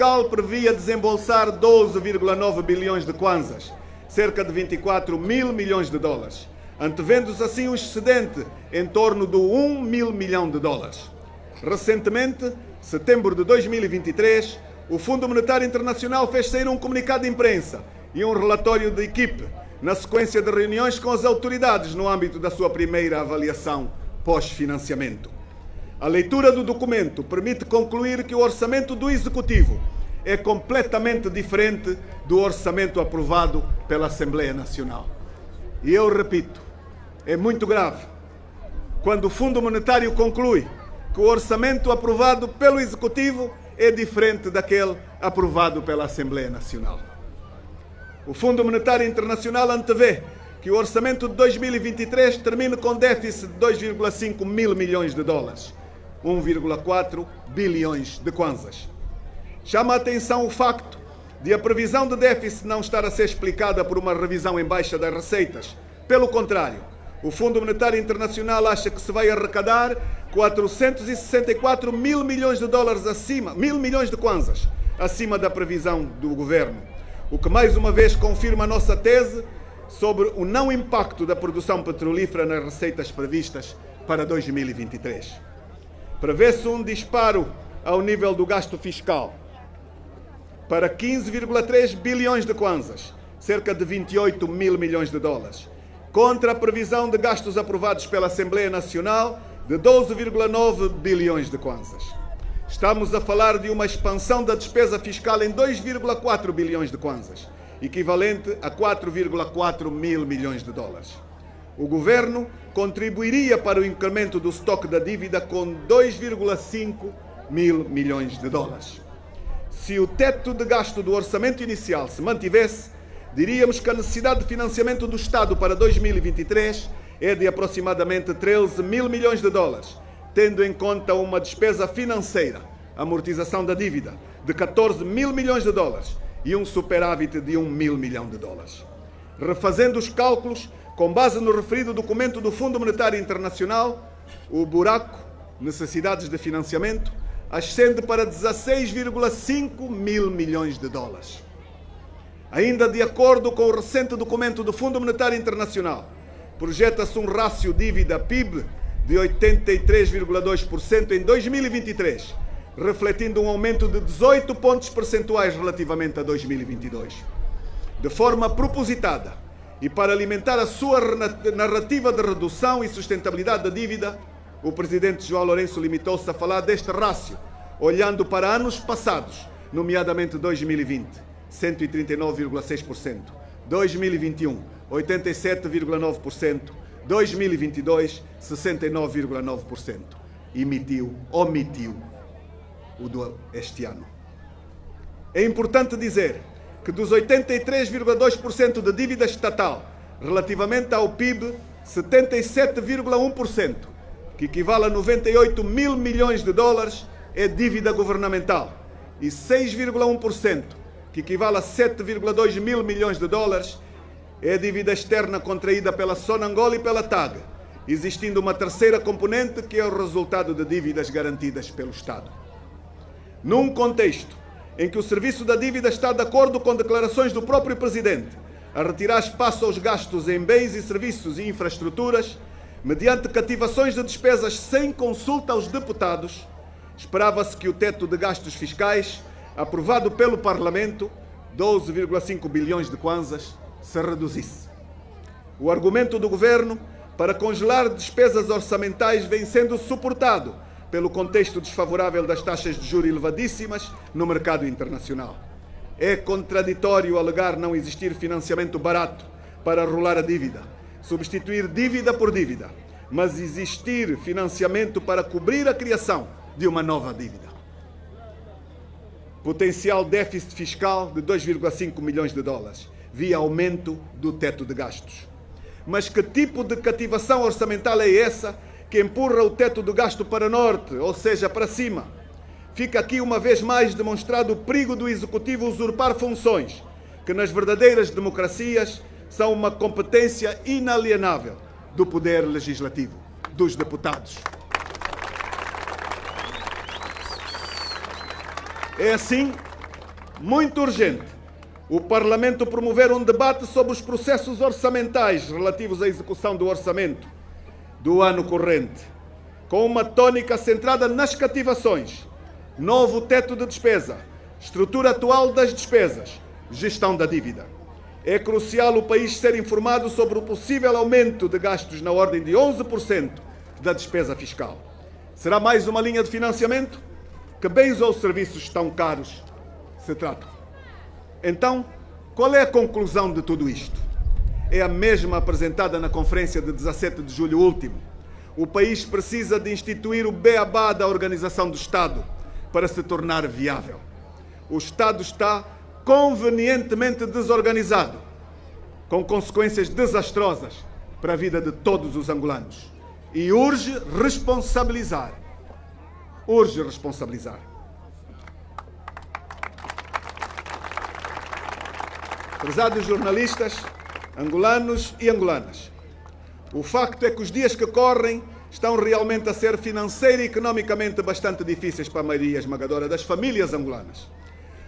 fiscal previa desembolsar 12,9 bilhões de kwanzas, cerca de 24 mil milhões de dólares, antevendo-se assim um excedente em torno de 1 mil milhão de dólares. Recentemente, setembro de 2023, o Fundo Monetário Internacional fez sair um comunicado de imprensa e um relatório de equipe, na sequência de reuniões com as autoridades no âmbito da sua primeira avaliação pós-financiamento. A leitura do documento permite concluir que o orçamento do Executivo é completamente diferente do orçamento aprovado pela Assembleia Nacional. E eu repito, é muito grave quando o Fundo Monetário conclui que o orçamento aprovado pelo Executivo é diferente daquele aprovado pela Assembleia Nacional. O Fundo Monetário Internacional antevê que o orçamento de 2023 termine com déficit de 2,5 mil milhões de dólares, 1,4 bilhões de kwanzas. Chama a atenção o facto de a previsão de déficit não estar a ser explicada por uma revisão em baixa das receitas. Pelo contrário, o Fundo Monetário Internacional acha que se vai arrecadar 464 mil milhões de dólares acima, mil milhões de kwanzas, acima da previsão do governo, o que mais uma vez confirma a nossa tese sobre o não impacto da produção petrolífera nas receitas previstas para 2023. Prevê-se um disparo ao nível do gasto fiscal para 15,3 bilhões de kwanzas, cerca de 28 mil milhões de dólares, contra a previsão de gastos aprovados pela Assembleia Nacional de 12,9 bilhões de kwanzas. Estamos a falar de uma expansão da despesa fiscal em 2,4 bilhões de kwanzas, equivalente a 4,4 mil milhões de dólares. O governo contribuiria para o incremento do estoque da dívida com 2,5 mil milhões de dólares. Se o teto de gasto do orçamento inicial se mantivesse, diríamos que a necessidade de financiamento do Estado para 2023 é de aproximadamente 13 mil milhões de dólares, tendo em conta uma despesa financeira, amortização da dívida, de 14 mil milhões de dólares e um superávit de 1 mil milhão de dólares. Refazendo os cálculos, com base no referido documento do Fundo Monetário Internacional, o buraco, necessidades de financiamento, ascende para 16,5 mil milhões de dólares. Ainda de acordo com o recente documento do Fundo Monetário Internacional, projeta-se um rácio dívida-PIB de 83,2% em 2023, refletindo um aumento de 18 pontos percentuais relativamente a 2022. De forma propositada e para alimentar a sua narrativa de redução e sustentabilidade da dívida, o presidente João Lourenço limitou-se a falar deste rácio, olhando para anos passados, nomeadamente 2020, 139,6%, 2021, 87,9%, 2022, 69,9%. Omitiu o este ano. É importante dizer que dos 83,2% de dívida estatal relativamente ao PIB, 77,1%, que equivale a 98 mil milhões de dólares, é dívida governamental, e 6,1%, que equivale a 7,2 mil milhões de dólares, é a dívida externa contraída pela Sonangol e pela TAG, existindo uma terceira componente que é o resultado de dívidas garantidas pelo Estado. Num contexto em que o serviço da dívida está de acordo com declarações do próprio Presidente a retirar espaço aos gastos em bens e serviços e infraestruturas, mediante cativações de despesas sem consulta aos deputados, esperava-se que o teto de gastos fiscais, aprovado pelo Parlamento, 12,5 bilhões de kwanzas, se reduzisse. O argumento do Governo para congelar despesas orçamentais vem sendo suportado pelo contexto desfavorável das taxas de juros elevadíssimas no mercado internacional. É contraditório alegar não existir financiamento barato para rolar a dívida, substituir dívida por dívida, mas existir financiamento para cobrir a criação de uma nova dívida. Potencial déficit fiscal de 2,5 milhões de dólares, via aumento do teto de gastos. Mas que tipo de cativação orçamental é essa que empurra o teto do gasto para norte, ou seja, para cima? Fica aqui uma vez mais demonstrado o perigo do Executivo usurpar funções que nas verdadeiras democracias são uma competência inalienável do poder legislativo, dos deputados. É assim muito urgente, o Parlamento promover um debate sobre os processos orçamentais relativos à execução do orçamento do ano corrente, com uma tônica centrada nas cativações, novo teto de despesa, estrutura atual das despesas, gestão da dívida. É crucial o país ser informado sobre o possível aumento de gastos na ordem de 11% da despesa fiscal. Será mais uma linha de financiamento? Que bens ou serviços tão caros se tratam? Então, qual é a conclusão de tudo isto? É a mesma apresentada na conferência de 17 de julho último. O país precisa de instituir o beabá da organização do Estado para se tornar viável. O Estado está convenientemente desorganizado, com consequências desastrosas para a vida de todos os angolanos. E urge responsabilizar. Urge responsabilizar. Prezados jornalistas, angolanos e angolanas, o facto é que os dias que correm estão realmente a ser financeira e economicamente bastante difíceis para a maioria esmagadora das famílias angolanas.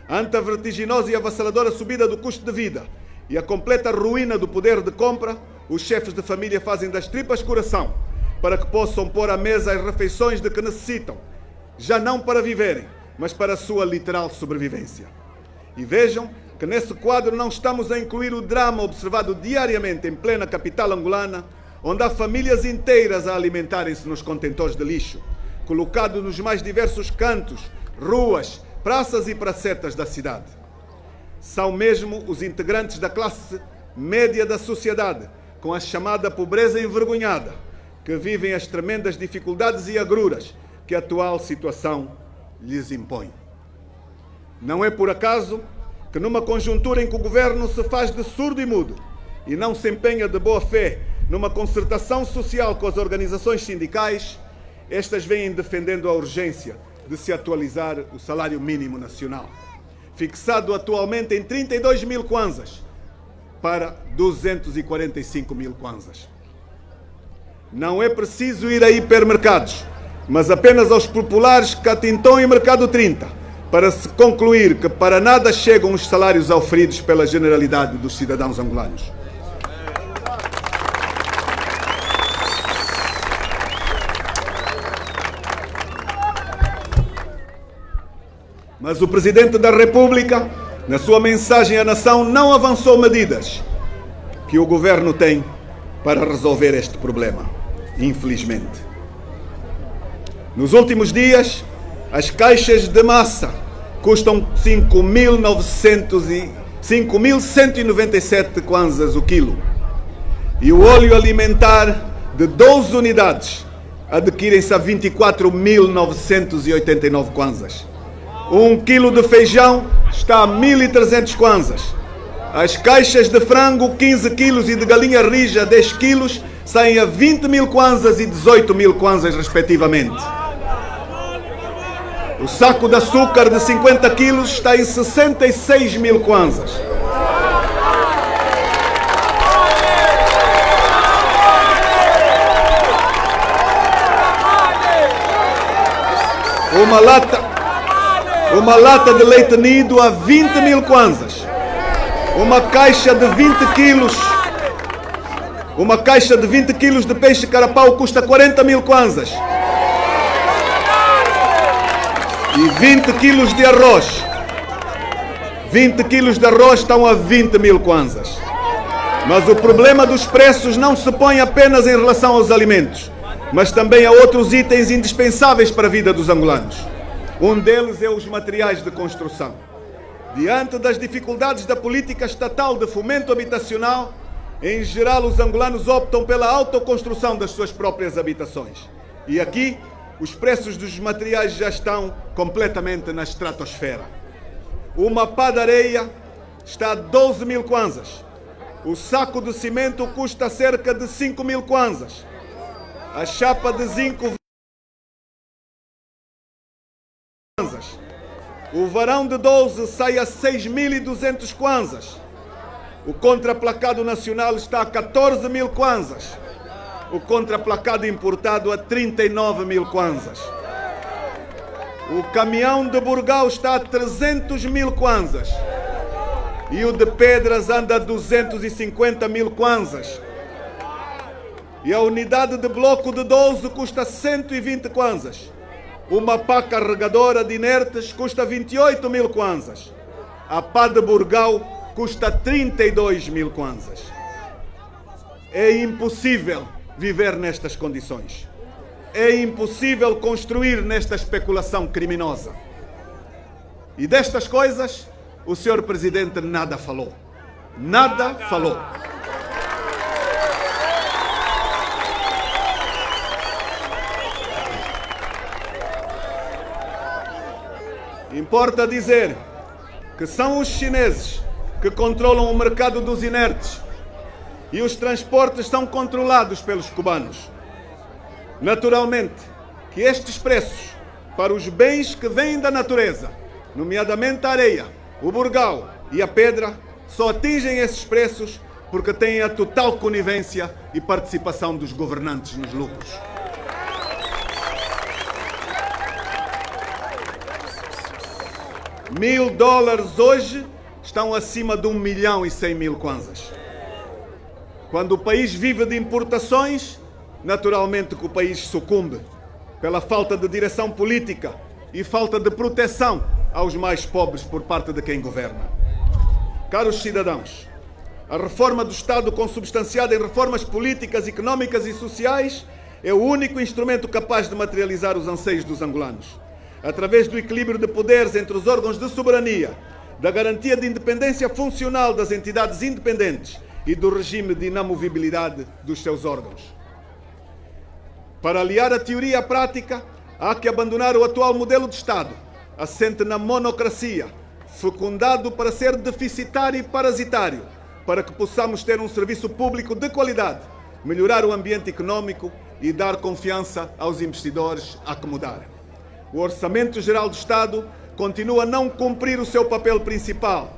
Ante a vertiginosa e avassaladora subida do custo de vida e a completa ruína do poder de compra, os chefes de família fazem das tripas coração para que possam pôr à mesa as refeições de que necessitam, já não para viverem, mas para a sua literal sobrevivência. E vejam que nesse quadro não estamos a incluir o drama observado diariamente em plena capital angolana, onde há famílias inteiras a alimentarem-se nos contentores de lixo, colocados nos mais diversos cantos, ruas, praças e pracetas da cidade. São mesmo os integrantes da classe média da sociedade, com a chamada pobreza envergonhada, que vivem as tremendas dificuldades e agruras que a atual situação lhes impõe. Não é por acaso que numa conjuntura em que o governo se faz de surdo e mudo e não se empenha de boa fé numa concertação social com as organizações sindicais, estas vêm defendendo a urgência de se atualizar o salário mínimo nacional, fixado atualmente em 32 mil kwanzas para 245 mil kwanzas. Não é preciso ir a hipermercados, mas apenas aos populares Catintão e Mercado 30, para se concluir que para nada chegam os salários auferidos pela generalidade dos cidadãos angolanos. Mas o Presidente da República, na sua mensagem à nação, não avançou medidas que o governo tem para resolver este problema, infelizmente. Nos últimos dias, as caixas de massa custam 5.197 kwanzas o quilo. E o óleo alimentar de 12 unidades adquirem-se a 24.989 kwanzas. 1 quilo de feijão está a 1.300 kwanzas. As caixas de frango, 15 quilos, e de galinha rija, 10 quilos, saem a 20 mil kwanzas e 18 mil kwanzas, respectivamente. O saco de açúcar de 50 quilos está em 66 mil kwanzas. Uma lata de leite nido a 20 mil kwanzas. Uma caixa de 20 quilos de peixe carapau custa 40 mil kwanzas. E 20 quilos de arroz. 20 quilos de arroz estão a 20 mil kwanzas. Mas o problema dos preços não se põe apenas em relação aos alimentos, mas também a outros itens indispensáveis para a vida dos angolanos. Um deles é os materiais de construção. Diante das dificuldades da política estatal de fomento habitacional, em geral os angolanos optam pela autoconstrução das suas próprias habitações. E aqui, os preços dos materiais já estão completamente na estratosfera. Uma pá de areia está a 12 mil kwanzas. O saco de cimento custa cerca de 5 mil kwanzas. A chapa de zinco, kwanzas. O varão de 12 sai a 6.200 kwanzas. O contraplacado nacional está a 14 mil kwanzas. O contraplacado importado a 39 mil kwanzas. O caminhão de Burgal está a 300 mil kwanzas. E o de Pedras anda a 250 mil kwanzas. E a unidade de bloco de 12 custa 120 kwanzas. Uma pá carregadora de inertes custa 28 mil kwanzas. A pá de Burgal custa 32 mil kwanzas. É impossível viver nestas condições. É impossível construir nesta especulação criminosa. E destas coisas, o Sr. Presidente nada falou. Nada falou. Importa dizer que são os chineses que controlam o mercado dos inertes e os transportes são controlados pelos cubanos. Naturalmente que estes preços para os bens que vêm da natureza, nomeadamente a areia, o burgal e a pedra, só atingem esses preços porque têm a total conivência e participação dos governantes nos lucros. $1.000 hoje estão acima de 1.100.000 kwanzas. Quando o país vive de importações, naturalmente que o país sucumbe pela falta de direção política e falta de proteção aos mais pobres por parte de quem governa. Caros cidadãos, a reforma do Estado consubstanciada em reformas políticas, económicas e sociais é o único instrumento capaz de materializar os anseios dos angolanos. Através do equilíbrio de poderes entre os órgãos de soberania, da garantia de independência funcional das entidades independentes e do regime de inamovibilidade dos seus órgãos. Para aliar a teoria à prática, há que abandonar o atual modelo de Estado, assente na monocracia, fecundado para ser deficitário e parasitário, para que possamos ter um serviço público de qualidade, melhorar o ambiente econômico e dar confiança aos investidores a acomodar. O Orçamento Geral do Estado continua a não cumprir o seu papel principal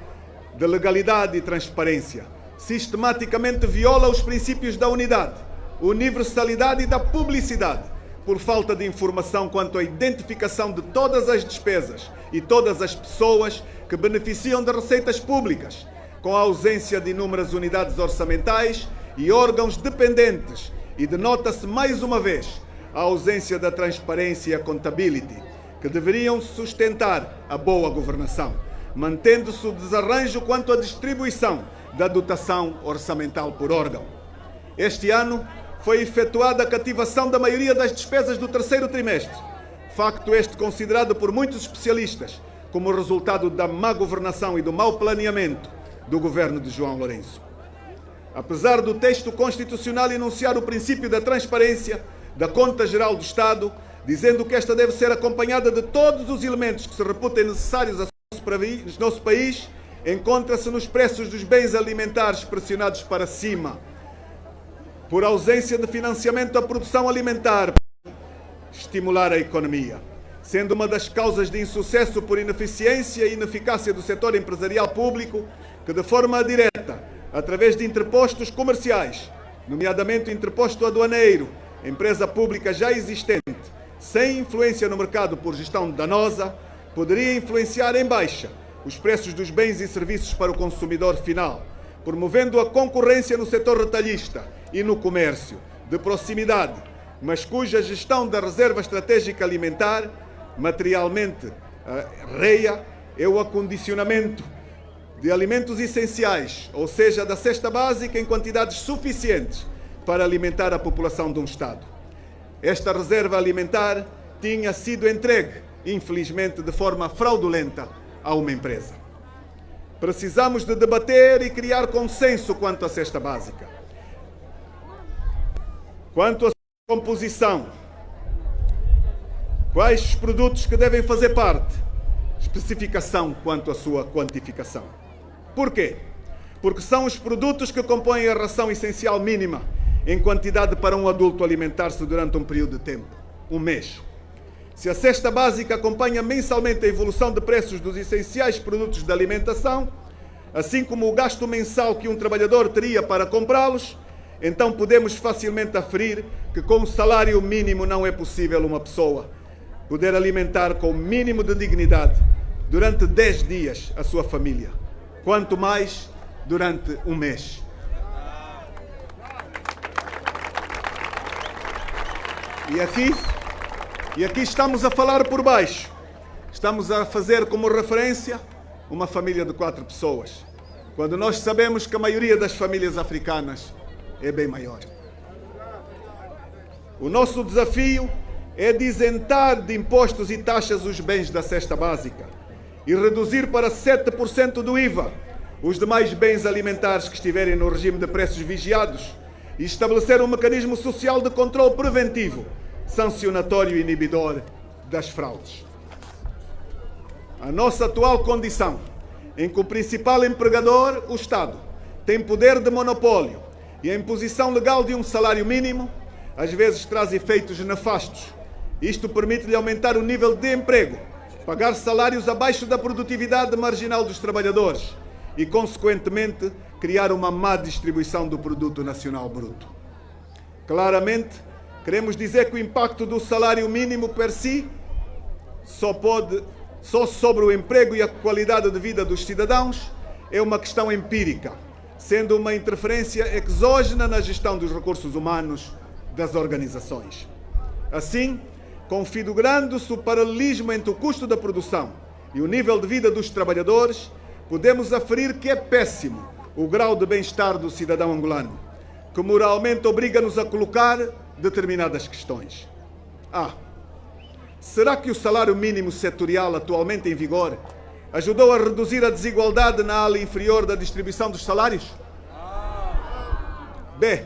de legalidade e transparência. Sistematicamente viola os princípios da unidade, universalidade e da publicidade, por falta de informação quanto à identificação de todas as despesas e todas as pessoas que beneficiam de receitas públicas, com a ausência de inúmeras unidades orçamentais e órgãos dependentes, e denota-se mais uma vez a ausência da transparência e a accountability, que deveriam sustentar a boa governação, mantendo-se o desarranjo quanto à distribuição da dotação orçamental por órgão. Este ano foi efetuada a cativação da maioria das despesas do terceiro trimestre, facto este considerado por muitos especialistas como resultado da má governação e do mau planeamento do governo de João Lourenço. Apesar do texto constitucional enunciar o princípio da transparência da Conta Geral do Estado, dizendo que esta deve ser acompanhada de todos os elementos que se reputem necessários ao nosso país, encontra-se nos preços dos bens alimentares pressionados para cima, por ausência de financiamento à produção alimentar, para estimular a economia, sendo uma das causas de insucesso por ineficiência e ineficácia do setor empresarial público, que de forma direta, através de interpostos comerciais, nomeadamente o interposto aduaneiro, empresa pública já existente, sem influência no mercado por gestão danosa, poderia influenciar em baixa os preços dos bens e serviços para o consumidor final, promovendo a concorrência no setor retalhista e no comércio de proximidade, mas cuja gestão da reserva estratégica alimentar, materialmente REA, é o acondicionamento de alimentos essenciais, ou seja, da cesta básica em quantidades suficientes para alimentar a população de um Estado. Esta reserva alimentar tinha sido entregue, infelizmente, de forma fraudulenta a uma empresa. Precisamos de debater e criar consenso quanto à cesta básica, quanto à sua composição, quais os produtos que devem fazer parte, especificação quanto à sua quantificação. Por quê? Porque são os produtos que compõem a ração essencial mínima em quantidade para um adulto alimentar-se durante um período de tempo, um mês. Se a cesta básica acompanha mensalmente a evolução de preços dos essenciais produtos de alimentação, assim como o gasto mensal que um trabalhador teria para comprá-los, então podemos facilmente aferir que com o salário mínimo não é possível uma pessoa poder alimentar com o mínimo de dignidade durante 10 dias a sua família, quanto mais durante um mês. E aqui estamos a falar por baixo. Estamos a fazer como referência uma família de 4 pessoas, quando nós sabemos que a maioria das famílias africanas é bem maior. O nosso desafio é de isentar de impostos e taxas os bens da cesta básica e reduzir para 7% do IVA os demais bens alimentares que estiverem no regime de preços vigiados e estabelecer um mecanismo social de controle preventivo, sancionatório e inibidor das fraudes. A nossa atual condição, em que o principal empregador, o Estado, tem poder de monopólio e a imposição legal de um salário mínimo, às vezes traz efeitos nefastos. Isto permite-lhe aumentar o nível de emprego, pagar salários abaixo da produtividade marginal dos trabalhadores e, consequentemente, criar uma má distribuição do produto nacional bruto. Claramente, queremos dizer que o impacto do salário mínimo per si só sobre o emprego e a qualidade de vida dos cidadãos é uma questão empírica, sendo uma interferência exógena na gestão dos recursos humanos das organizações. Assim, configurando-se o paralelismo entre o custo da produção e o nível de vida dos trabalhadores, podemos aferir que é péssimo o grau de bem-estar do cidadão angolano, que moralmente obriga-nos a colocar determinadas questões. Será que o salário mínimo setorial atualmente em vigor ajudou a reduzir a desigualdade na ala inferior da distribuição dos salários? B.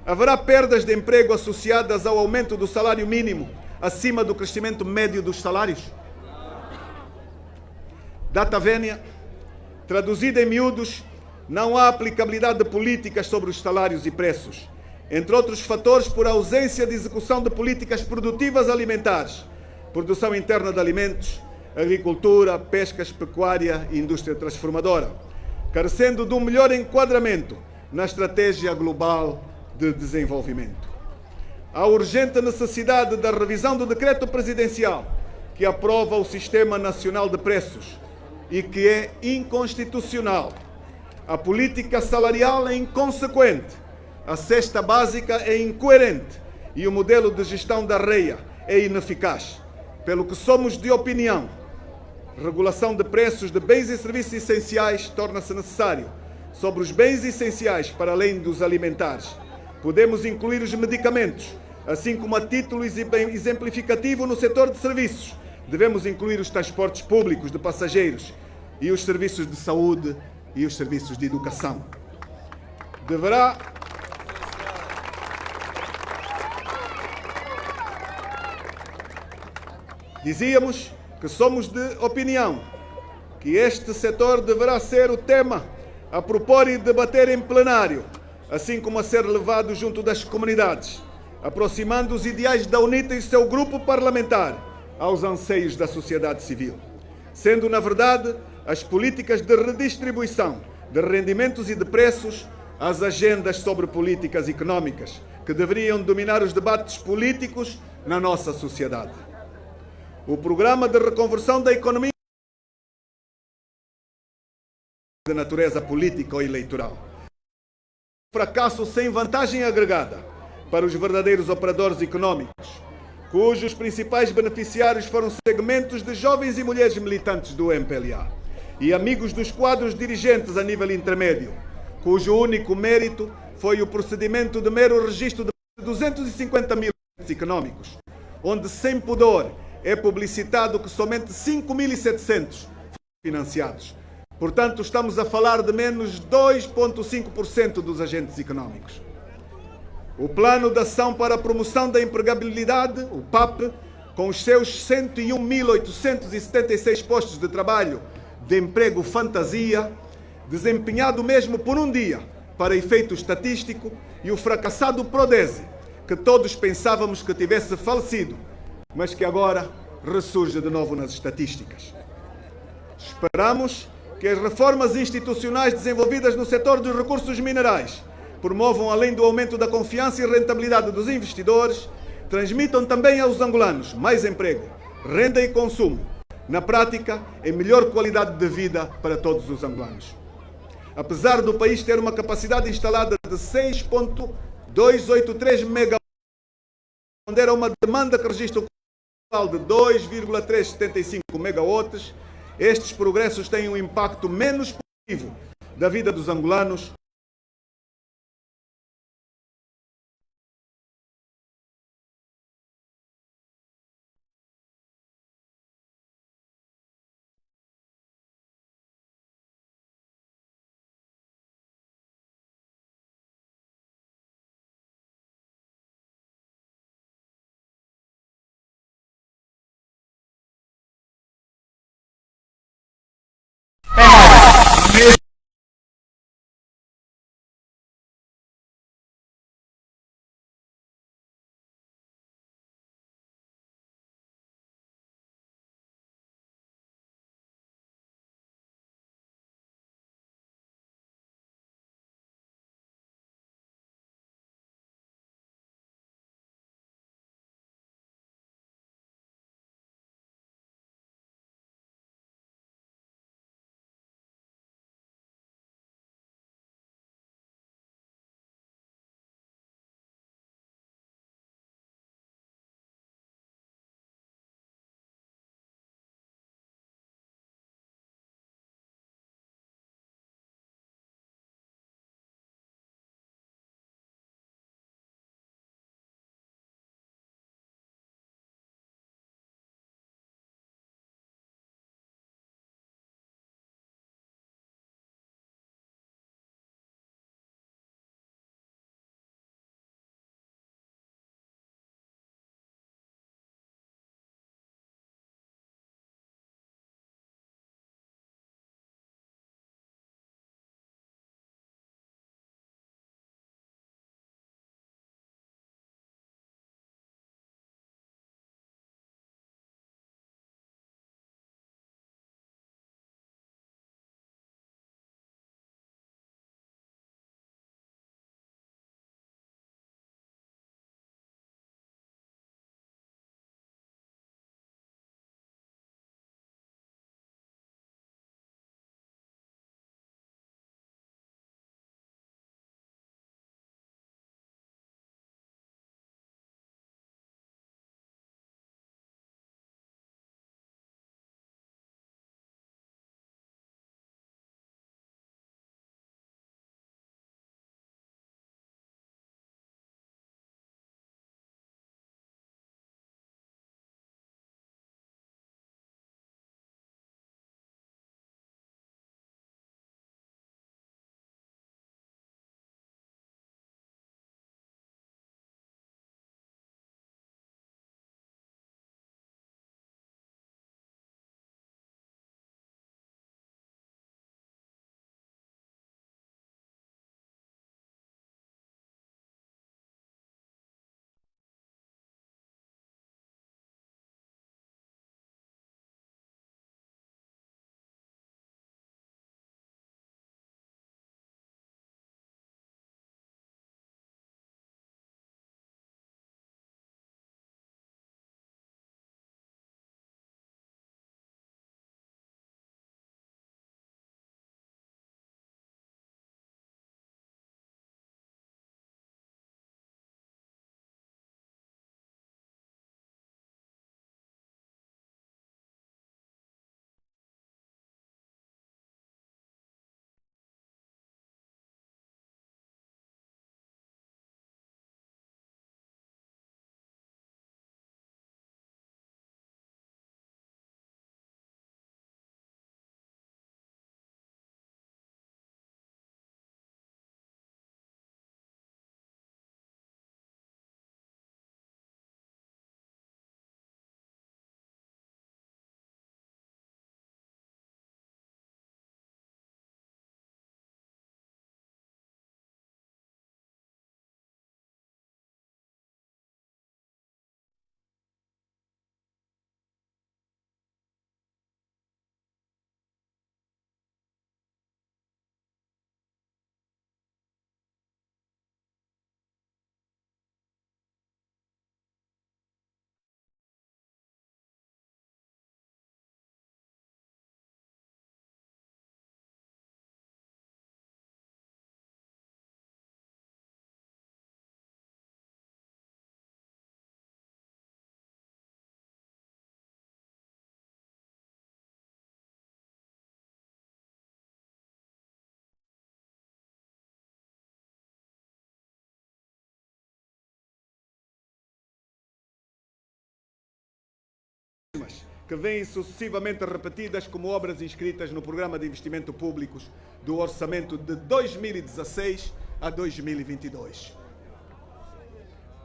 Haverá perdas de emprego associadas ao aumento do salário mínimo acima do crescimento médio dos salários? Data vénia, traduzida em miúdos, não há aplicabilidade de políticas sobre os salários e preços, entre outros fatores por ausência de execução de políticas produtivas alimentares, produção interna de alimentos, agricultura, pescas, pecuária e indústria transformadora, carecendo de um melhor enquadramento na estratégia global de desenvolvimento. Há urgente necessidade da revisão do decreto presidencial que aprova o Sistema Nacional de Preços e que é inconstitucional. A política salarial é inconsequente, a cesta básica é incoerente e o modelo de gestão da REA é ineficaz, pelo que somos de opinião. Regulação de preços de bens e serviços essenciais torna-se necessário. Sobre os bens essenciais, para além dos alimentares, podemos incluir os medicamentos, assim como a título exemplificativo no setor de serviços. Devemos incluir os transportes públicos de passageiros e os serviços de saúde e os serviços de educação. Dizíamos que somos de opinião que este setor deverá ser o tema a propor e debater em plenário, assim como a ser levado junto das comunidades, aproximando os ideais da UNITA e seu grupo parlamentar aos anseios da sociedade civil, sendo, na verdade, as políticas de redistribuição de rendimentos e de preços as agendas sobre políticas económicas que deveriam dominar os debates políticos na nossa sociedade. O programa de reconversão da economia de natureza política ou eleitoral. Fracasso sem vantagem agregada para os verdadeiros operadores económicos, cujos principais beneficiários foram segmentos de jovens e mulheres militantes do MPLA e amigos dos quadros dirigentes a nível intermédio, cujo único mérito foi o procedimento de mero registro de 250 mil económicos, onde sem pudor é publicitado que somente 5.700 foram financiados. Portanto, estamos a falar de menos 2,5% dos agentes económicos. O Plano de Ação para a Promoção da Empregabilidade, o PAP, com os seus 101.876 postos de trabalho de emprego fantasia, desempenhado mesmo por um dia para efeito estatístico, e o fracassado Prodese, que todos pensávamos que tivesse falecido, mas que agora ressurge de novo nas estatísticas. Esperamos que as reformas institucionais desenvolvidas no setor dos recursos minerais promovam, além do aumento da confiança e rentabilidade dos investidores, transmitam também aos angolanos mais emprego, renda e consumo. Na prática, é melhor qualidade de vida para todos os angolanos. Apesar do país ter uma capacidade instalada de 6,283 megawatts, responder a uma demanda que registra o total de 2,375 megawatts, estes progressos têm um impacto menos positivo da vida dos angolanos. que vêm sucessivamente repetidas como obras inscritas no Programa de Investimento Públicos do Orçamento de 2016 a 2022.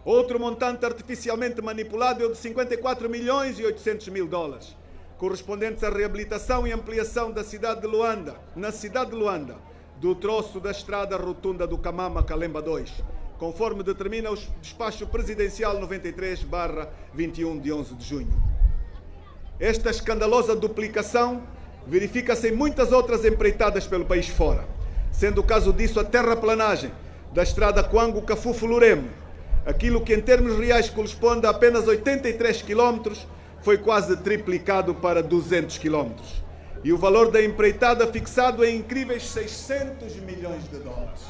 Outro montante artificialmente manipulado é o de 54 milhões e 800 mil dólares, correspondentes à reabilitação e ampliação da cidade de Luanda, na cidade de Luanda, do troço da estrada rotunda do Camama Calemba 2, conforme determina o despacho presidencial 93/21 de 11 de junho. Esta escandalosa duplicação verifica-se em muitas outras empreitadas pelo país fora, sendo o caso disso a terraplanagem da estrada Coango-Cafufu-Luremo. Aquilo que em termos reais corresponde a apenas 83 km foi quase triplicado para 200 km. E o valor da empreitada fixado em incríveis 600 milhões de dólares.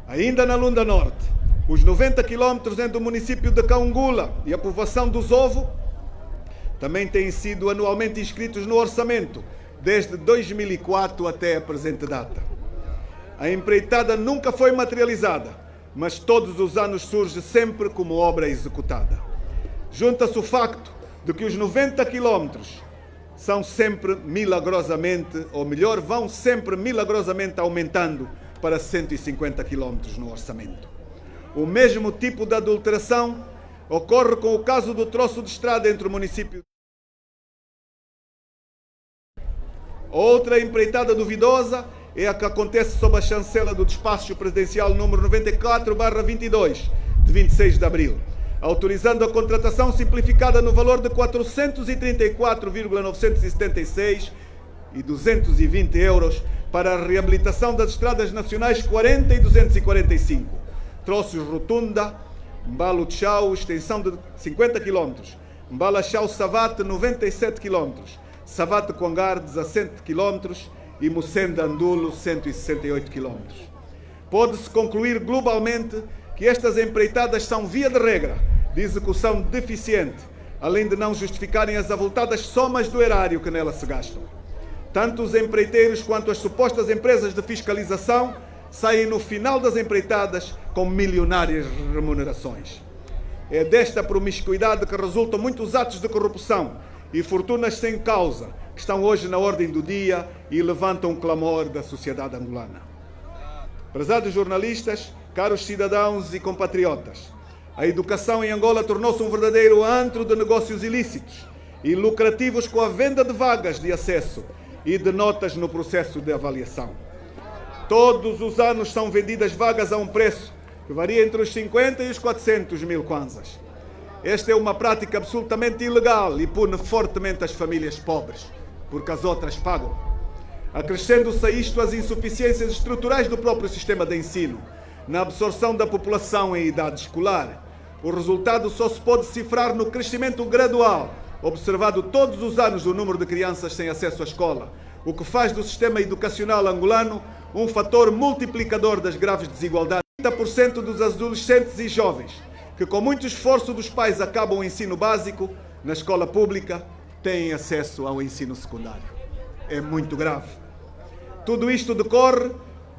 Ainda na Lunda Norte, os 90 km entre o município de Caungula e a povoação do Zovo também têm sido anualmente inscritos no orçamento, desde 2004 até a presente data. A empreitada nunca foi materializada, mas todos os anos surge sempre como obra executada. Junta-se o facto de que os 90 quilómetros são sempre milagrosamente, ou melhor, vão sempre milagrosamente aumentando para 150 quilómetros no orçamento. O mesmo tipo de adulteração ocorre com o caso do troço de estrada entre o município. Outra empreitada duvidosa é a que acontece sob a chancela do despacho presidencial número 94/22, de 26 de abril, autorizando a contratação simplificada no valor de 434,976 e 220 euros para a reabilitação das estradas nacionais 40 e 245, troços Rotunda, Mbalo Tchau, extensão de 50 km, Mbala Tchau Savate, 97 km, Savate Congar, 17 km e Mucenda Andulo, 168 km. Pode-se concluir globalmente que estas empreitadas são, via de regra, de execução deficiente, além de não justificarem as avultadas somas do erário que nela se gastam. Tanto os empreiteiros quanto as supostas empresas de fiscalização saem no final das empreitadas com milionárias remunerações. É desta promiscuidade que resultam muitos atos de corrupção e fortunas sem causa, que estão hoje na ordem do dia e levantam o clamor da sociedade angolana. Prezados jornalistas, caros cidadãos e compatriotas, a educação em Angola tornou-se um verdadeiro antro de negócios ilícitos e lucrativos com a venda de vagas de acesso e de notas no processo de avaliação. Todos os anos são vendidas vagas a um preço que varia entre os 50 e os 400 mil kwanzas. Esta é uma prática absolutamente ilegal e pune fortemente as famílias pobres, porque as outras pagam. Acrescendo-se a isto as insuficiências estruturais do próprio sistema de ensino, na absorção da população em idade escolar. O resultado só se pode cifrar no crescimento gradual, observado todos os anos do número de crianças sem acesso à escola, o que faz do sistema educacional angolano um fator multiplicador das graves desigualdades. 30% dos adolescentes e jovens que com muito esforço dos pais acabam o ensino básico na escola pública têm acesso ao ensino secundário. É muito grave. Tudo isto decorre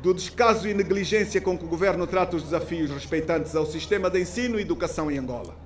do descaso e negligência com que o governo trata os desafios respeitantes ao sistema de ensino e educação em Angola.